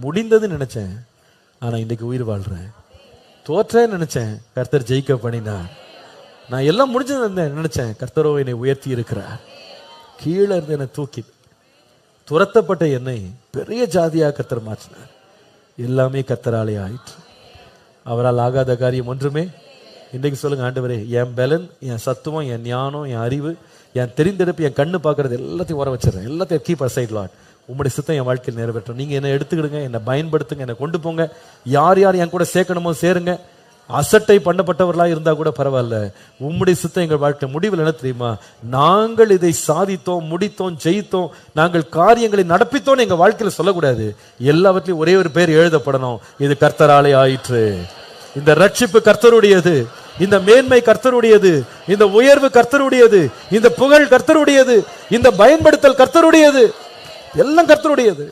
முடிந்ததுன்னு நினைச்சேன், ஆனா இன்னைக்கு உயிர் வாழ்றேன். தோற்றேன்னு நினைச்சேன், கர்த்தர் ஜெயிக்க பண்ணினார். நான் எல்லாம் முடிஞ்சது நினைச்சேன், கர்த்தரோ என்னை உயர்த்தி இருக்கிறார். கீழே இருந்து என்னை தூக்கி துரத்தப்பட்ட என்னை பெரிய ஜாதியாக கர்த்தர் மாற்றினார். எல்லாமே கர்த்தராலே ஆயிற்று. அவரால் ஆகாத காரியம் ஒன்றுமே. இன்றைக்கு சொல்லுங்க, ஆண்டவரே, என் பலன், என் சத்துவம், என் ஞானம், என் அறிவு, என் தெரிந்தெடுப்பு, என் கண்ணு பார்க்கறது எல்லாத்தையும் உர வச்சிடறேன். எல்லாத்தையும் கீப் அசைட் லார்ட். உங்களுடைய சித்தம் என் வாழ்க்கையில் நிறைவேற்றும். நீங்க என்னை எடுத்துக்கிடுங்க, என்னை பயன்படுத்துங்க, என்னை கொண்டு போங்க. யார் யார் என் கூட சேர்க்கணுமோ சேருங்க. அசட்டை பண்ணப்பட்டவர்களாக இருந்தா கூட பரவாயில்ல. உம்முடைய சித்தம் எங்கள் வாழ்க்கை. முடிவில் என்ன தெரியுமா? நாங்கள் இதை சாதித்தோம், முடித்தோம், ஜெயித்தோம், நாங்கள் காரியங்களை நடப்பித்தோம் எங்க வாழ்க்கையில சொல்லக்கூடாது. எல்லாவற்றையும் ஒரே ஒரு பேர் எழுதப்படணும், இது கர்த்தராலே ஆயிற்று. இந்த ரட்சிப்பு கர்த்தருடையது, இந்த மேன்மை கர்த்தருடையது, இந்த உயர்வு கர்த்தருடையது, இந்த புகழ் கர்த்தருடையது, இந்த பயன்படுத்தல் கர்த்தருடையது, எல்லாம் கர்த்தருடையது.